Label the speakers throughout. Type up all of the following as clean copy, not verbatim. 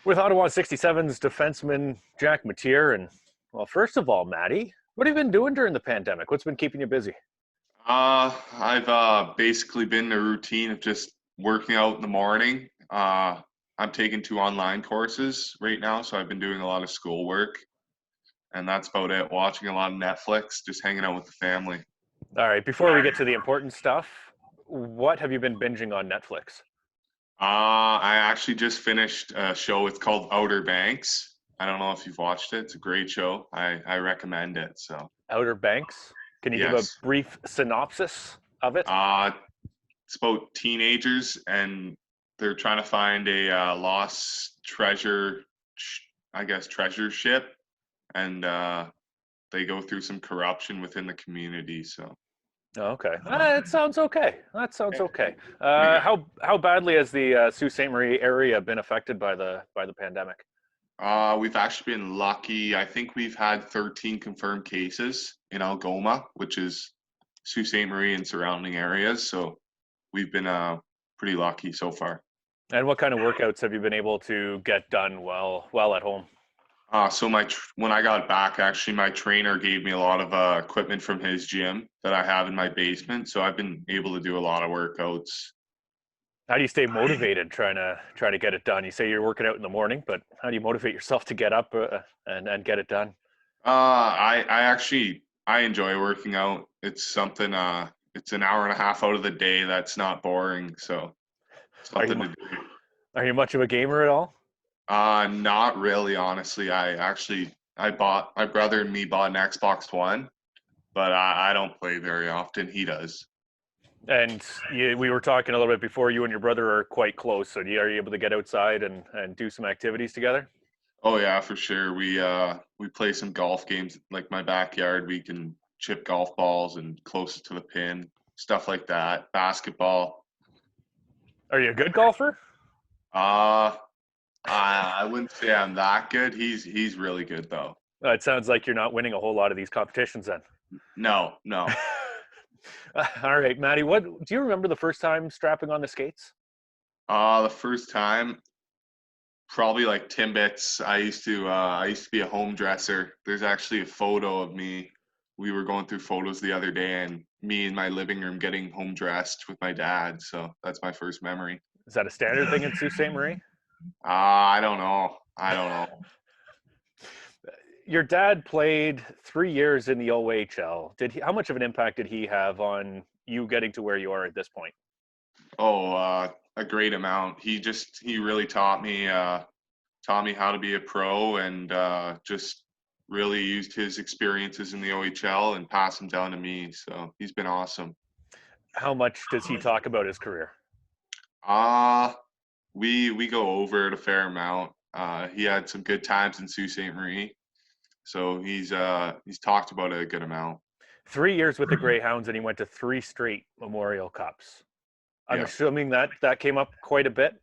Speaker 1: With Ottawa 67's defenseman Jack Mateer. And, well, first of all, Maddie, what have you been doing during the pandemic? What's been keeping you busy?
Speaker 2: I've basically been in a routine of just working out in the morning. I'm taking two online courses right now, so I've been doing a lot of schoolwork, and that's about it. Watching a lot of Netflix, just hanging out with the family.
Speaker 1: All right, before we get to the important stuff, what have you been binging on Netflix?
Speaker 2: I actually just finished a show. It's called Outer Banks. I don't know if you've watched it. It's a great show. I recommend it. So
Speaker 1: Outer Banks? Can you give a
Speaker 2: yes,
Speaker 1: brief synopsis of it?
Speaker 2: uh, it's about teenagers and they're trying to find a lost treasure, I guess, treasure ship, and they go through some corruption within the community. So
Speaker 1: Oh, okay, it sounds okay. That sounds
Speaker 2: yeah,
Speaker 1: okay.
Speaker 2: pretty good.
Speaker 1: How badly has the Sault Ste. Marie area been affected by the pandemic?
Speaker 2: We've actually been lucky. I think we've had 13 confirmed cases in Algoma, which is Sault Ste. Marie and surrounding areas. So we've been pretty lucky so far.
Speaker 1: And what kind of workouts have you been able to get done while at home?
Speaker 2: So when I got back, actually, my trainer gave me a lot of equipment from his gym that I have in my basement. So I've been able to do a lot of workouts.
Speaker 1: How do you stay motivated trying to get it done? You say you're working out in the morning, but how do you motivate yourself to get up and get it done?
Speaker 2: I actually I enjoy working out. It's something. It's an hour and a half out of the day that's not boring. So
Speaker 1: Are
Speaker 2: something
Speaker 1: you
Speaker 2: to do.
Speaker 1: are you much of a gamer at all?
Speaker 2: Not really, honestly. I bought my brother and me bought an Xbox One, but I don't play very often. He does.
Speaker 1: And we were talking a little bit before. You and your brother are quite close. So are you able to get outside and do some activities together?
Speaker 2: Oh yeah, for sure. We play some golf games like my backyard. We can chip golf balls and closest to the pin, stuff like that. Basketball.
Speaker 1: Are you a good golfer?
Speaker 2: Uh I wouldn't say I'm that good. He's really good though.
Speaker 1: It sounds like you're not winning a whole lot of these competitions then.
Speaker 2: No, no.
Speaker 1: All right, Maddie. What do you remember the first time strapping on the skates?
Speaker 2: The first time probably like Timbits. I used to be a home dresser. There's actually a photo of me. We were going through photos the other day and me in my living room getting home dressed with my dad. So that's my first memory.
Speaker 1: Is that a standard thing in Sault Ste. Marie?
Speaker 2: I don't know. I don't know.
Speaker 1: Your dad played 3 years in the OHL. How much of an impact did he have on you getting to where you are at this point?
Speaker 2: Oh, a great amount. He really taught me how to be a pro and just really used his experiences in the OHL and passed them down to me. So he's been awesome.
Speaker 1: How much does he talk about his career?
Speaker 2: Uh we go over it a fair amount. He had some good times in Sault Ste. Marie, so he's talked about it a good amount.
Speaker 1: 3 years with the Greyhounds, and he went to three straight Memorial Cups. I'm
Speaker 2: Yeah,
Speaker 1: assuming that came up quite a bit.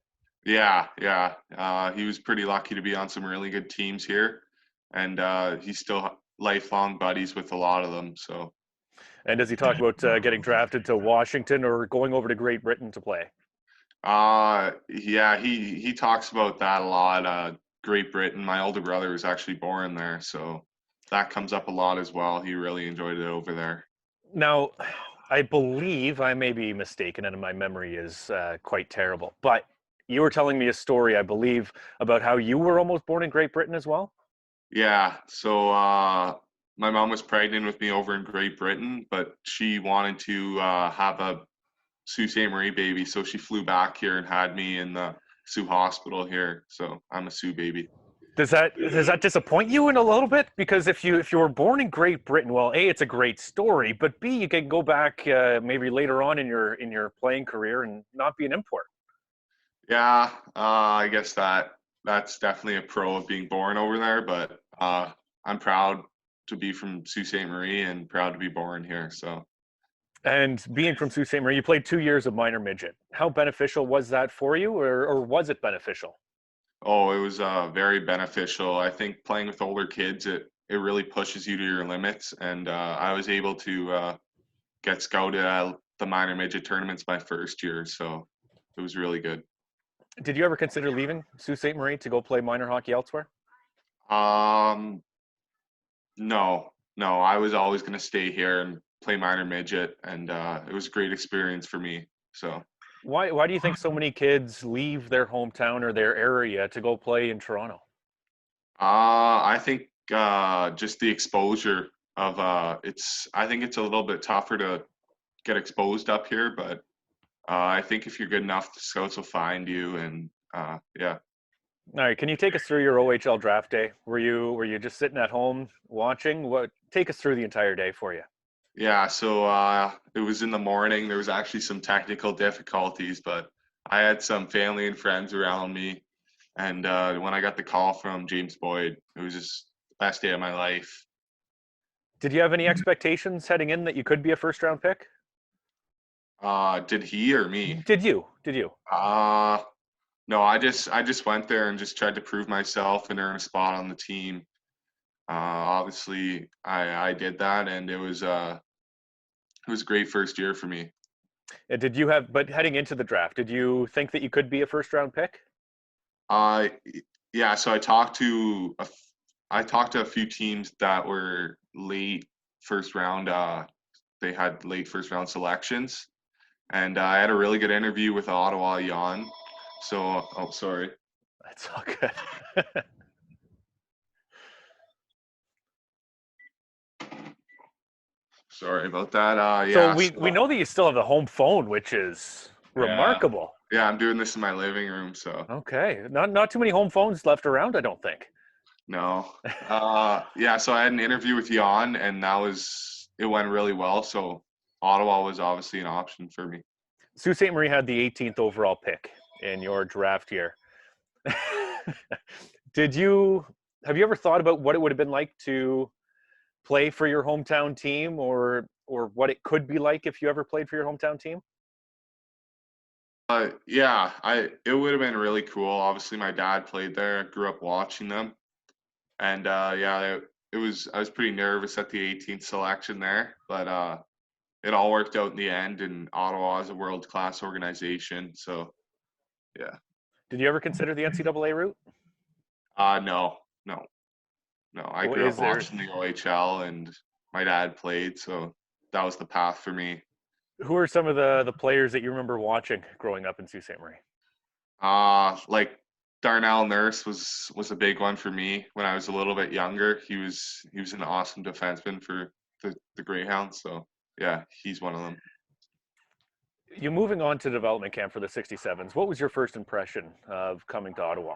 Speaker 2: yeah, yeah. He was pretty lucky to be on some really good teams here, and he's still lifelong buddies with a lot of them. So
Speaker 1: And does he talk about getting drafted to Washington or going over to Great Britain to play?
Speaker 2: yeah, he talks about that a lot. Great Britain. My older brother was actually born there, so that comes up a lot as well. He really enjoyed it over there.
Speaker 1: Now, I believe I may be mistaken, and my memory is quite terrible. But you were telling me a story, I believe, about how you were almost born in Great Britain as well.
Speaker 2: Yeah, so my mom was pregnant with me over in Great Britain, but she wanted to have a Sault Ste. Marie baby, so she flew back here and had me in the Sioux Hospital here. So I'm a Sioux baby.
Speaker 1: Does that disappoint you in a little bit? Because if you were born in Great Britain, well, A, it's a great story, but B, you can go back maybe later on in your playing career and not be an import.
Speaker 2: Yeah, I guess that's definitely a pro of being born over there, but I'm proud to be from Sault Ste. Marie and proud to be born here. So,
Speaker 1: And being from Sault Ste. Marie, you played 2 years of minor midget. How beneficial was that for you, or was it beneficial?
Speaker 2: oh, it was very beneficial. I think playing with older kids, it really pushes you to your limits, and I was able to get scouted at the minor midget tournaments my first year, so it was really good.
Speaker 1: Did you ever consider leaving Sault Ste. Marie to go play minor hockey elsewhere?
Speaker 2: Um, no, no, I was always going to stay here and play minor midget, and it was a great experience for me. So,
Speaker 1: Why do you think so many kids leave their hometown or their area to go play in Toronto?
Speaker 2: I think just the exposure of it's. I think it's a little bit tougher to get exposed up here, but I think if you're good enough, the scouts will find you, and yeah.
Speaker 1: All right, can you take us through your OHL draft day? Were you just sitting at home watching? What take us through the entire day for you?
Speaker 2: Yeah, so it was in the morning. There was actually some technical difficulties, but I had some family and friends around me. And when I got the call from James Boyd, it was just the best day of my life.
Speaker 1: Did you have any expectations heading in that you could be a first round pick?
Speaker 2: Did he or me?
Speaker 1: Did you? Did you?
Speaker 2: Uh, no, I just went there and just tried to prove myself and earn a spot on the team. Obviously, I did that, and it was a great first year for me.
Speaker 1: Did you have? But heading into the draft, did you think that you could be a first round pick?
Speaker 2: Uh, yeah, so I talked to a few teams that were late first round. They had late first round selections, and I had a really good interview with Ottawa Jan. So, oh, sorry,
Speaker 1: That's all good.
Speaker 2: sorry about that.
Speaker 1: So
Speaker 2: Yeah,
Speaker 1: we know that you still have the home phone, which is
Speaker 2: yeah,
Speaker 1: remarkable.
Speaker 2: yeah. I'm doing this in my living room, so
Speaker 1: Okay, not too many home phones left around, I don't think.
Speaker 2: no. Yeah, so I had an interview with Jan, and it went really well. So Ottawa was obviously an option for me.
Speaker 1: Sault Ste. Marie had the 18th overall pick in your draft year. Did you have you ever thought about what it would have been like to play for your hometown team, or what it could be like if you ever played for your hometown team?
Speaker 2: Yeah, it would have been really cool. Obviously, my dad played there. I grew up watching them, and yeah, it was. I was pretty nervous at the 18th selection there, but it all worked out in the end. And Ottawa is a world class organization, so yeah.
Speaker 1: Did you ever consider the NCAA route?
Speaker 2: No, no, no. I
Speaker 1: Or
Speaker 2: grew
Speaker 1: is
Speaker 2: up
Speaker 1: there
Speaker 2: watching the OHL, and my dad played, so that was the path for me.
Speaker 1: who are some of the players that you remember watching growing up in Sault Ste. Marie?
Speaker 2: Like Darnell Nurse was a big one for me when I was a little bit younger. He was an awesome defenseman for the Greyhounds. So yeah, he's one of them.
Speaker 1: You moving on to development camp for the 67s. What was your first impression of coming to Ottawa?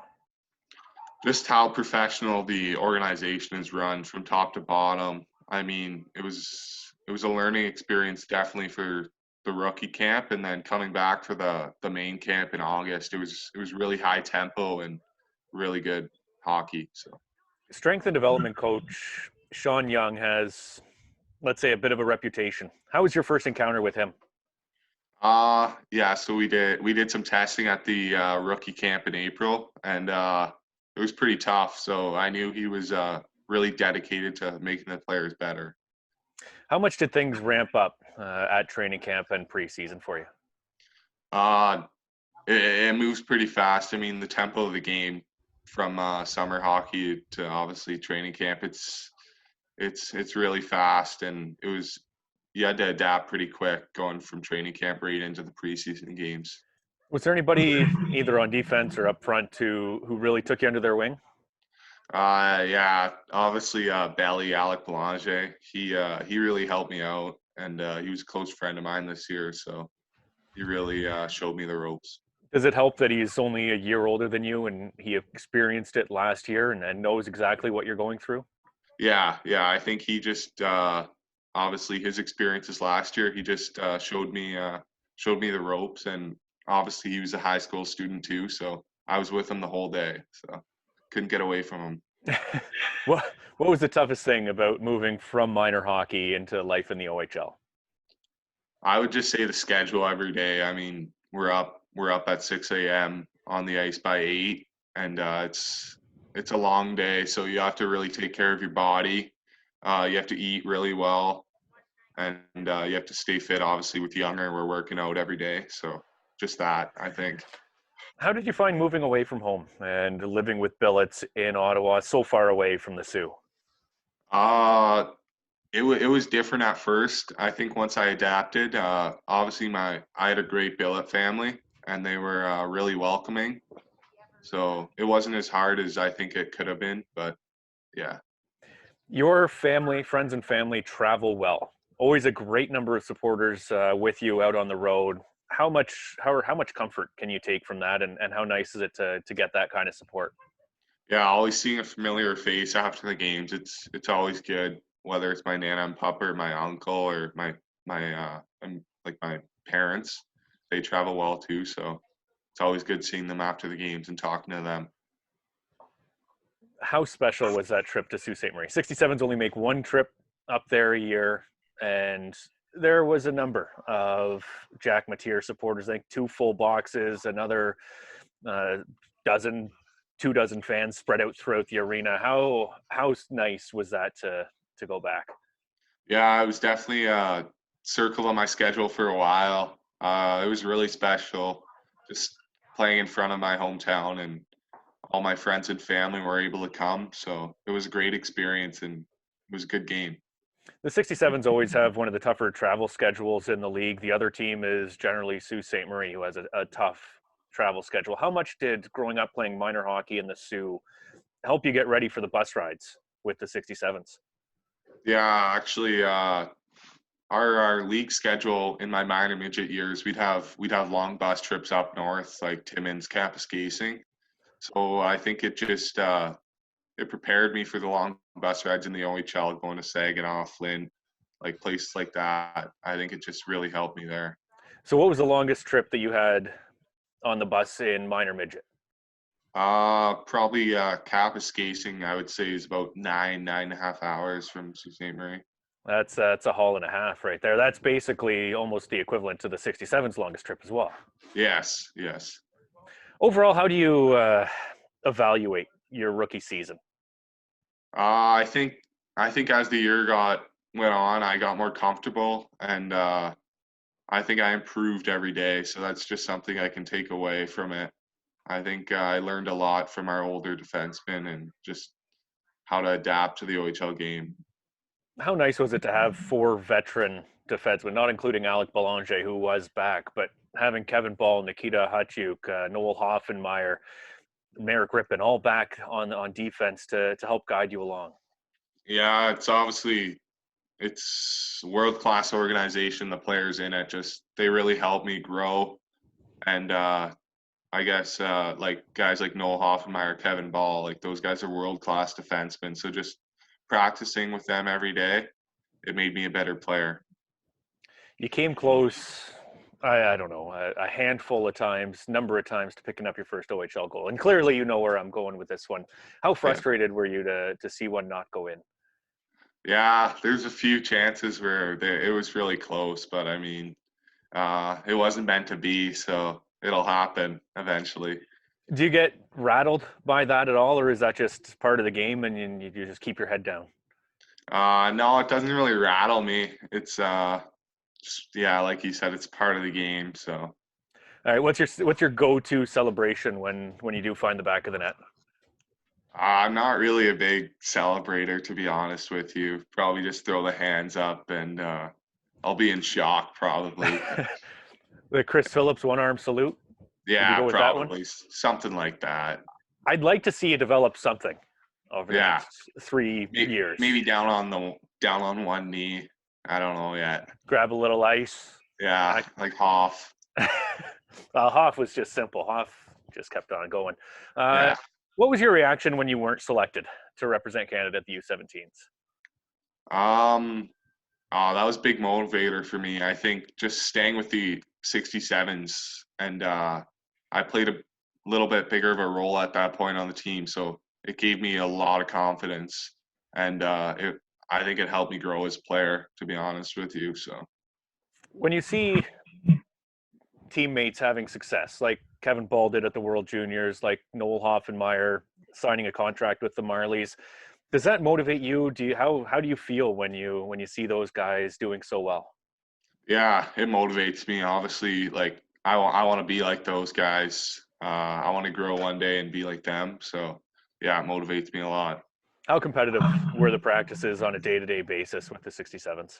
Speaker 2: Just how professional the organization is run from top to bottom. I mean, it was a learning experience definitely for the rookie camp, and then coming back for the main camp in August. It was really high tempo and really good hockey. So.
Speaker 1: Strength and development coach Sean Young has, let's say, a bit of a reputation. How was your first encounter with him?
Speaker 2: Yeah, so we did some testing at the rookie camp in April, and it was pretty tough. So I knew he was really dedicated to making the players better.
Speaker 1: How much did things ramp up at training camp and preseason for you?
Speaker 2: Uh, it moves pretty fast. I mean, the tempo of the game from summer hockey to obviously training camp, it's really fast, and you had to adapt pretty quick going from training camp right into the preseason games.
Speaker 1: Was there anybody either on defense or up front who really took you under their wing?
Speaker 2: Yeah, obviously, Bally Alec Belanger. He really helped me out, and he was a close friend of mine this year, so he really showed me the ropes.
Speaker 1: Does it help that he's only a year older than you and he experienced it last year and knows exactly what you're going through?
Speaker 2: Yeah, yeah. I think he just obviously his experiences last year. He just showed me the ropes, and obviously he was a high school student too, so I was with him the whole day, so couldn't get away from him.
Speaker 1: What was the toughest thing about moving from minor hockey into life in the OHL?
Speaker 2: I would just say the schedule every day. I mean, we're up at 6 a.m. on the ice by 8, and it's a long day, so you have to really take care of your body. You have to eat really well, and you have to stay fit. Obviously, with younger, we're working out every day, so just that I think.
Speaker 1: How did you find moving away from home and living with billets in Ottawa, so far away from the Sioux?
Speaker 2: Uh, it was different at first. I think once I adapted, obviously I had a great billet family and they were really welcoming. So it wasn't as hard as I think it could have been, but yeah.
Speaker 1: Your family, friends, and family travel well. Always a great number of supporters with you out on the road. How much comfort can you take from that, and how nice is it to get that kind of support?
Speaker 2: Yeah, always seeing a familiar face after the games. It's always good, whether it's my nana and papa or my uncle or like my parents. They travel well too, so it's always good seeing them after the games and talking to them.
Speaker 1: How special was that trip to Sault Ste. Marie? 67s only make one trip up there a year, and there was a number of Jack Mateer supporters. I think two full boxes, another uh, dozen, 2 dozen fans spread out throughout the arena. How nice was that to go back?
Speaker 2: Yeah, it was definitely circled on my schedule for a while. It was really special, just playing in front of my hometown, and all my friends and family were able to come. So it was a great experience, and it was a good game.
Speaker 1: The 67s always have one of the tougher travel schedules in the league. The other team is generally Sault Ste. Marie, who has a tough travel schedule. How much did growing up playing minor hockey in the Sioux help you get ready for the bus rides with the 67s?
Speaker 2: Yeah, actually, our league schedule in my minor midget years, we'd have long bus trips up north, like Timmins, Kapuskasing. So I think it prepared me for the long bus rides in the OHL, going to Saginaw, Flint, like places like that. I think it just really helped me there.
Speaker 1: So, what was the longest trip that you had on the bus in minor midget?
Speaker 2: Probably Kapuskasing, I would say, is about 9.5 hours from Sault Ste. Marie.
Speaker 1: That's a haul and a half right there. That's basically almost the equivalent to the 67's longest trip as well.
Speaker 2: Yes, yes.
Speaker 1: Overall, how do you evaluate your rookie season?
Speaker 2: I think as the year got went on, I got more comfortable, and I think I improved every day. So that's just something I can take away from it. I think I learned a lot from our older defensemen and just how to adapt to the OHL game.
Speaker 1: How nice was it to have four veteran defensemen, not including Alec Belanger, who was back, but having Kevin Ball, Nikita Hachuk, Noel Hoffenmeyer, Merrick Rippon, all back on defense to help guide you along.
Speaker 2: Yeah, it's obviously it's world class organization. The players in it just they really helped me grow, and I guess like guys like Noel Hoffenmeyer, Kevin Ball, like those guys are world class defensemen. So just practicing with them every day, it made me a better player.
Speaker 1: You came close, I don't know, a handful of times, number of times to picking up your first OHL goal. And clearly you know where I'm going with this one. How
Speaker 2: Yeah.
Speaker 1: frustrated were you to see one not go in?
Speaker 2: Yeah, there's a few chances where it was really close, but I mean, it wasn't meant to be, so it'll happen eventually.
Speaker 1: Do you get rattled by that at all, or is that just part of the game and you just keep your head down?
Speaker 2: No, it doesn't really rattle me. It's just, yeah, like you said, it's part of the game. So
Speaker 1: All right, what's your go-to celebration when you do find the back of the net?
Speaker 2: I'm not really a big celebrator, to be honest with you. Probably just throw the hands up, and I'll be in shock probably.
Speaker 1: The Chris Phillips one-arm salute. Would you
Speaker 2: Yeah,
Speaker 1: go with that one?
Speaker 2: probably something like that.
Speaker 1: I'd like to see you develop something over the
Speaker 2: Yeah,
Speaker 1: next 3 years.
Speaker 2: maybe down on one knee. I don't know yet.
Speaker 1: Grab a little ice.
Speaker 2: Yeah, like Hoff.
Speaker 1: Hoff was just simple. Hoff just kept on going. Uh,
Speaker 2: Yeah.
Speaker 1: what was your reaction when you weren't selected to represent Canada at the U17s?
Speaker 2: Um. Oh, that was a big motivator for me. I think just staying with the 67s, and I played a little bit bigger of a role at that point on the team, so it gave me a lot of confidence, and I think it helped me grow as a player, to be honest with you. So
Speaker 1: When you see teammates having success, like Kevin Ball did at the World Juniors, like Noel Hoffenmeyer signing a contract with the Marlies, does that motivate you? How do you feel when you see those guys doing so well?
Speaker 2: yeah, it motivates me. Obviously, like I want to be like those guys. I want to grow one day and be like them. So yeah, it motivates me a lot.
Speaker 1: How competitive were the practices on a day-to-day basis with the 67s?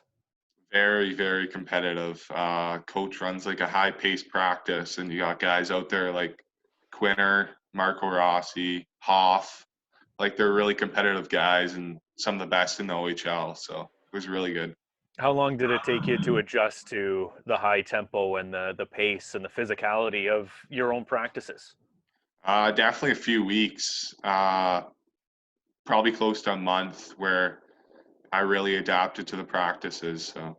Speaker 2: Very, very competitive. Coach runs like a high-paced practice, and you got guys out there like Quinner, Marco Rossi, Hoff. Like they're really competitive guys and some of the best in the OHL. So it was really good.
Speaker 1: How long did it take you to adjust to the high tempo and the pace and the physicality of your own practices?
Speaker 2: Definitely a few weeks, probably close to a month, where I really adapted to the practices. So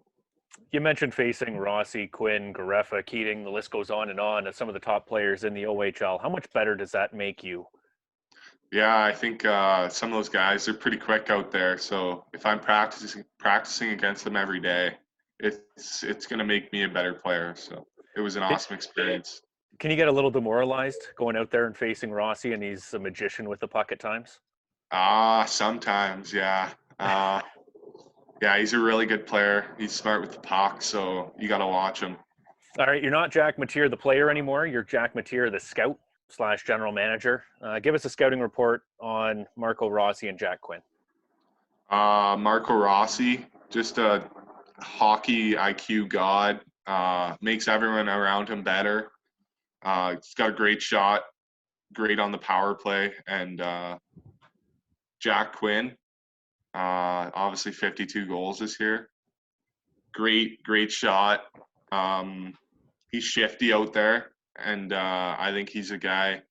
Speaker 1: You mentioned facing Rossi, Quinn, Garefa, Keating, the list goes on as some of the top players in the OHL. How much better does that make you?
Speaker 2: yeah, I think some of those guys are pretty quick out there. So if I'm practicing against them every day, it's going to make me a better player. So it was an awesome experience.
Speaker 1: Can you get a little demoralized going out there and facing Rossi, and he's a magician with the puck at times?
Speaker 2: Sometimes, yeah. Uh, yeah, he's a really good player. He's smart with the puck, so you got to watch him.
Speaker 1: All right, you're not Jack Mateer, the player anymore. You're Jack Mateer, the scout slash general manager. Give us a scouting report on Marco Rossi and Jack Quinn.
Speaker 2: Marco Rossi, just a hockey IQ god. Makes everyone around him better. He's got a great shot, great on the power play, and Jack Quinn, obviously 52 goals this year. Great shot. He's shifty out there, and I think he's a guy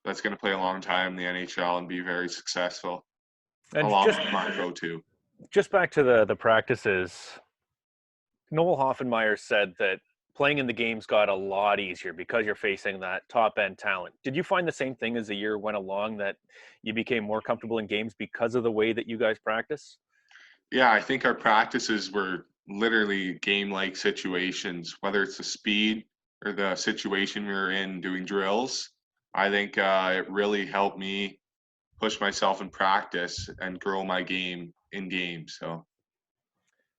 Speaker 2: that's going to play a long time in the NHL and be very successful.
Speaker 1: And
Speaker 2: Along with Marco too.
Speaker 1: just back to the practices, Noel Hoffenmeyer said that playing in the games got a lot easier because you're facing that top end talent. Did you find the same thing as the year went along, that you became more comfortable in games because of the way that you guys practice?
Speaker 2: Yeah, I think our practices were literally game-like situations, whether it's the speed or the situation we were in doing drills. I think it really helped me push myself in practice and grow my game in games. So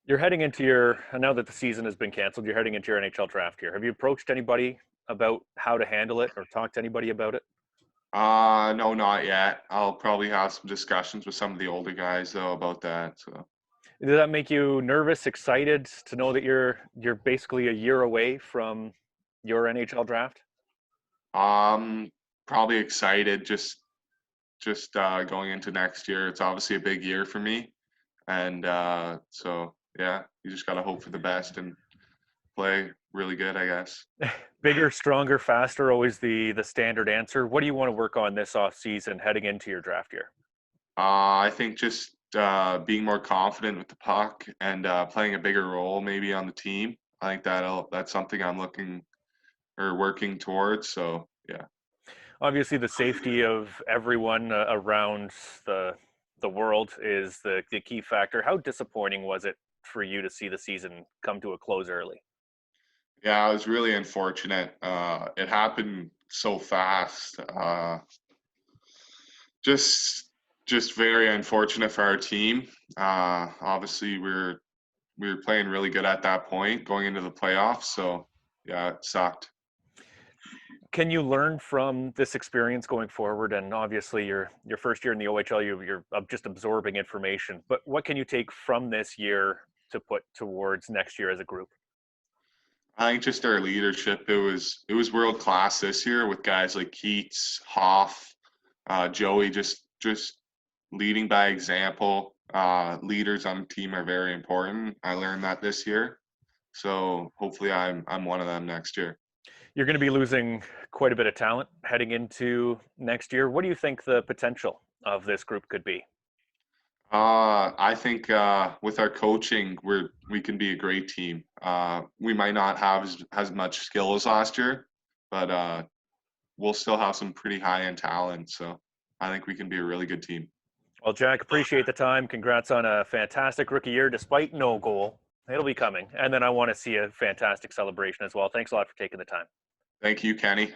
Speaker 1: You're heading into your, now that the season has been canceled, you're heading into your NHL draft year. Have you approached anybody about how to handle it or talked to anybody about it?
Speaker 2: no, not yet. I'll probably have some discussions with some of the older guys though about that. So
Speaker 1: Does that make you nervous, excited to know that you're basically a year away from your NHL draft?
Speaker 2: um probably excited just going into next year. It's obviously a big year for me. And so yeah, you just gotta hope for the best and play really good, I guess.
Speaker 1: Bigger, stronger, faster, always the standard answer. What do you want to work on this off season heading into your draft year?
Speaker 2: I think just being more confident with the puck and playing a bigger role maybe on the team. I think that's something I'm looking or working towards. So yeah.
Speaker 1: Obviously, the safety of everyone around the world is the key factor. How disappointing was it for you to see the season come to a close early?
Speaker 2: Yeah, I was really unfortunate. It happened so fast. Just just very unfortunate for our team. Obviously, we were playing really good at that point going into the playoffs. So yeah, it sucked.
Speaker 1: Can you learn from this experience going forward? And obviously, your first year in the OHL, you're just absorbing information. But what can you take from this year to put towards next year as a group?
Speaker 2: I think just our leadership. It was world class this year with guys like Keats, Hoff, Joey. Just leading by example. Leaders on a team are very important. I learned that this year. So hopefully I'm one of them next year.
Speaker 1: You're going to be losing quite a bit of talent heading into next year. What do you think the potential of this group could be?
Speaker 2: I think with our coaching, we can be a great team. We might not have as much skill as last year, but we'll still have some pretty high end talent. So I think we can be a really good team.
Speaker 1: Well, Jack, appreciate the time. Congrats on a fantastic rookie year despite no goal. It'll be coming. And then I want to see a fantastic celebration as well. Thanks a lot for taking the time.
Speaker 2: Thank you, Kenny.